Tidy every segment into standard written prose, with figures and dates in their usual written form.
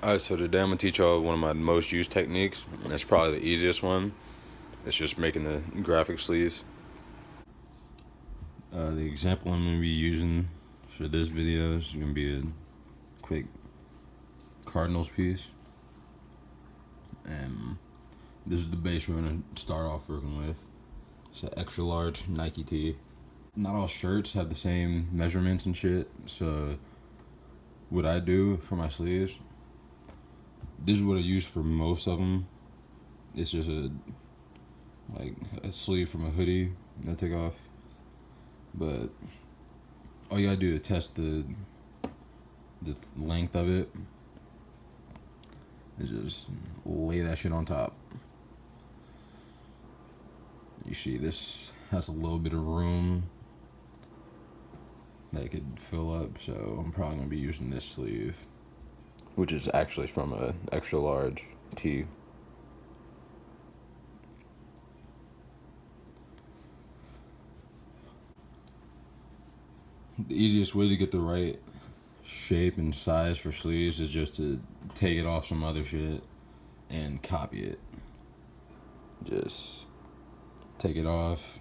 Alright, so today I'm gonna teach y'all one of my most used techniques. That's probably the easiest one. It's just making the graphic sleeves. The example I'm gonna be using for this video is gonna be a quick Cardinals piece. And this is the base we're gonna start off working with. It's an extra large Nike tee. Not all shirts have the same measurements and shit, so what I do for my sleeves, this is what I use for most of them. It's just a sleeve from a hoodie that I take off. But all you gotta do to test the length of it is just lay that shit on top. You see, this has a little bit of room that it could fill up, so I'm probably gonna be using this sleeve, which is actually from a extra large tee. The easiest way to get the right shape and size for sleeves is just to take it off some other shit and copy it. Just take it off,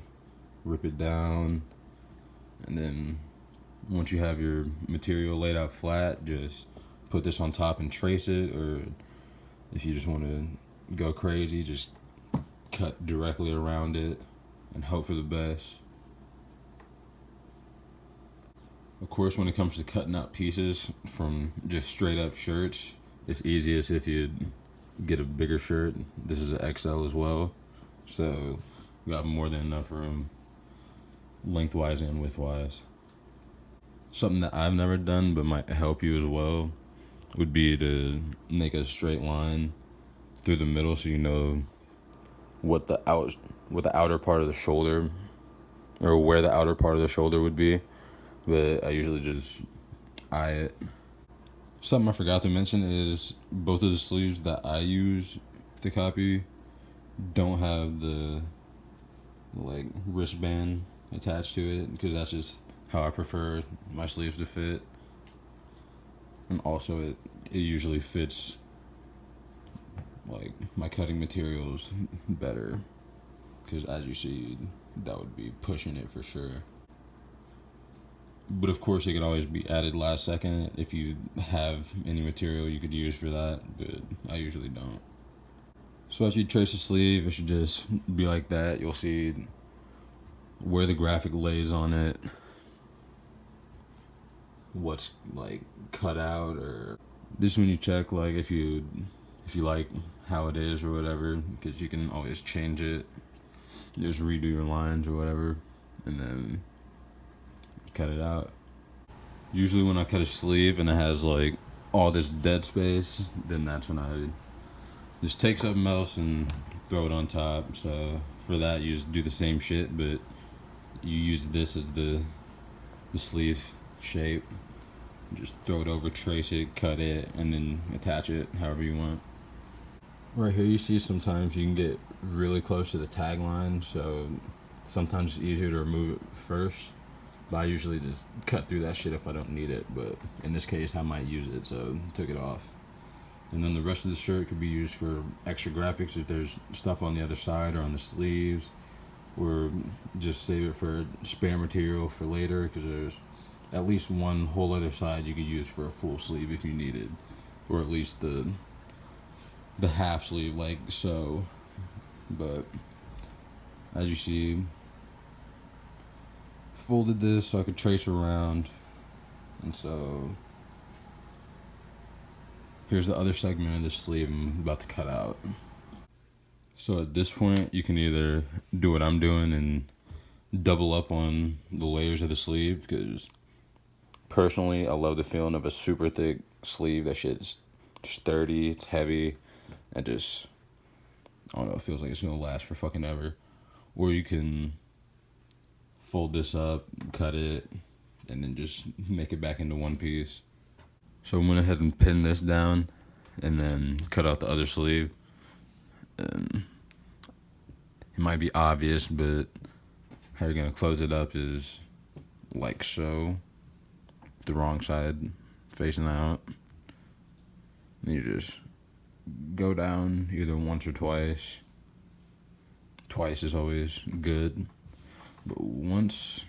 rip it down, and then once you have your material laid out flat, just put this on top and trace it, or if you just want to go crazy, just cut directly around it and hope for the best. Of course, when it comes to cutting out pieces from just straight up shirts, it's easiest if you get a bigger shirt. This is an XL as well, so we got more than enough room lengthwise and widthwise. Something that I've never done but might help you as well would be to make a straight line through the middle, so you know what the outer part of the shoulder, or where the outer part of the shoulder would be. But I usually just eye it. Something I forgot to mention is both of the sleeves that I use to copy don't have the wristband attached to it, because that's just how I prefer my sleeves to fit. And also it usually fits my cutting materials better, because as you see, that would be pushing it for sure. But of course, it could always be added last second if you have any material you could use for that, but I usually don't. So as you trace the sleeve, it should just be like that. You'll see where the graphic lays on it, what's cut out, or this is when you check if you like how it is or whatever, because you can always change it. Just redo your lines or whatever, and then cut it out. Usually when I cut a sleeve and it has all this dead space, then that's when I just take something else and throw it on top. So for that, you just do the same shit, but you use this as the sleeve shape. Just throw it over, trace it, cut it, and then attach it however you want. Right here you see sometimes you can get really close to the tag line, so sometimes it's easier to remove it first. But I usually just cut through that shit if I don't need it, but in this case I might use it, so took it off. And then the rest of the shirt could be used for extra graphics if there's stuff on the other side or on the sleeves, or just save it for spare material for later, because there's at least one whole other side you could use for a full sleeve if you needed, or at least the half sleeve like so. But as you see, folded this so I could trace around, and so here's the other segment of the sleeve I'm about to cut out. So at this point you can either do what I'm doing and double up on the layers of the sleeve, because personally I love the feeling of a super thick sleeve. That shit's sturdy, it's heavy, and just, I don't know, it feels like it's gonna last for fucking ever. Or you can fold this up, cut it, and then just make it back into one piece. So I went ahead and pinned this down and then cut out the other sleeve. And it might be obvious, but how you're gonna close it up is like so, the wrong side facing out. And you just go down either once or twice. Twice is always good, but once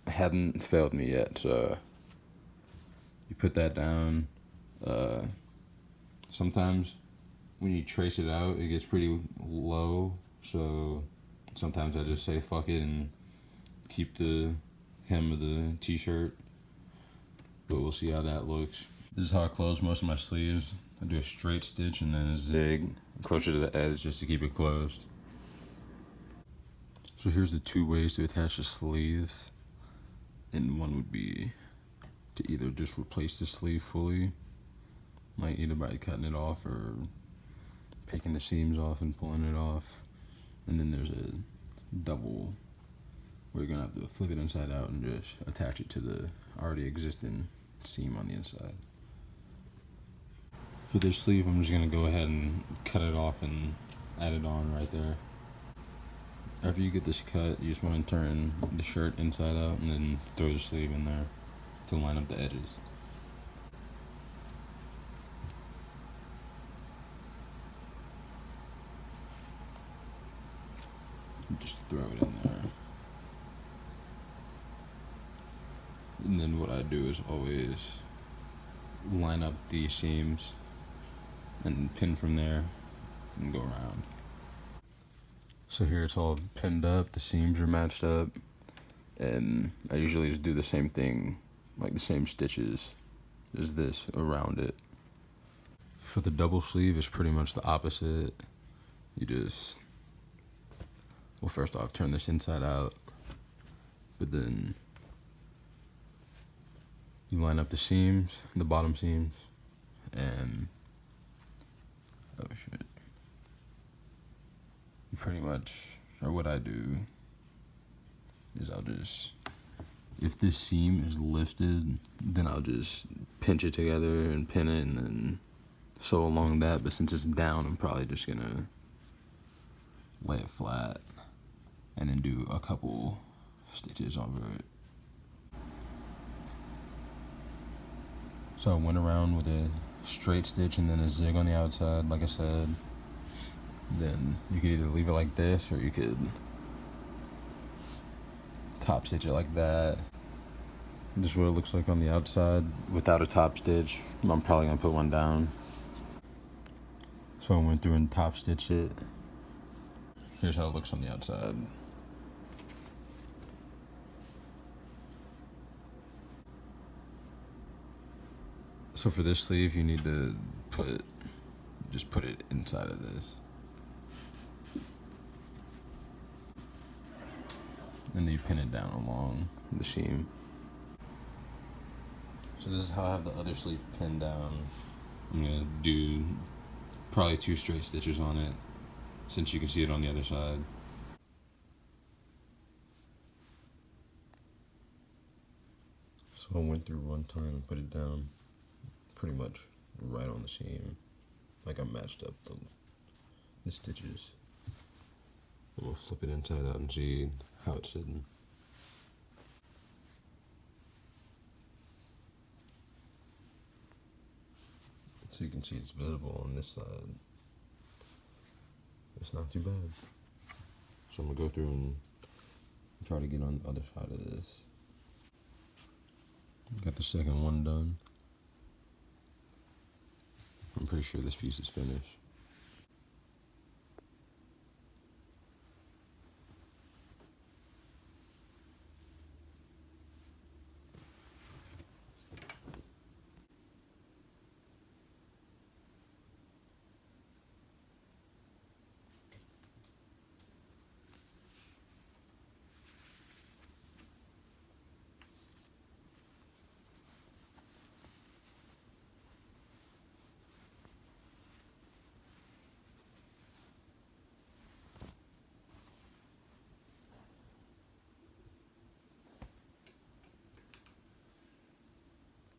hadn't failed me yet. So you put that down. Sometimes when you trace it out, it gets pretty low. So sometimes I just say fuck it and keep the hem of the t-shirt. But we'll see how that looks. This is how I close most of my sleeves. I do a straight stitch and then a zig closer to the edge just to keep it closed. So here's the two ways to attach the sleeves. And one would be to either just replace the sleeve fully, like either by cutting it off or picking the seams off and pulling it off. And then there's a double where you're gonna have to flip it inside out and just attach it to the already existing seam on the inside. For this sleeve, I'm just gonna go ahead and cut it off and add it on right there. After you get this cut, you just want to turn the shirt inside out and then throw the sleeve in there to line up the edges. Just throw it in there. And then what I do is always line up the seams and pin from there and go around. So here it's all pinned up, the seams are matched up, and I usually just do the same thing, like the same stitches as this around it. For the double sleeve, it's pretty much the opposite. You just, well, first off, turn this inside out, but then you line up the seams, the bottom seams, and, oh shit. Pretty much, or what I do is I'll just, if this seam is lifted, then I'll just pinch it together and pin it and then sew along that. But since it's down, I'm probably just gonna lay it flat and then do a couple stitches over it. So I went around with a straight stitch and then a zig on the outside, like I said. Then you could either leave it like this or you could top stitch it like that. This is what it looks like on the outside without a top stitch. I'm probably gonna put one down. So I went through and top stitched it. Here's how it looks on the outside. So for this sleeve, you need to just put it inside of this. And then you pin it down along the seam. So this is how I have the other sleeve pinned down. I'm gonna do probably 2 straight stitches on it, since you can see it on the other side. So I went through one time and put it down pretty much right on the seam. Like I matched up the stitches. And we'll flip it inside out and see how it's sitting. So you can see it's visible on this side. It's not too bad. So I'm gonna go through and try to get on the other side of this. Got the second one done. I'm pretty sure this piece is finished.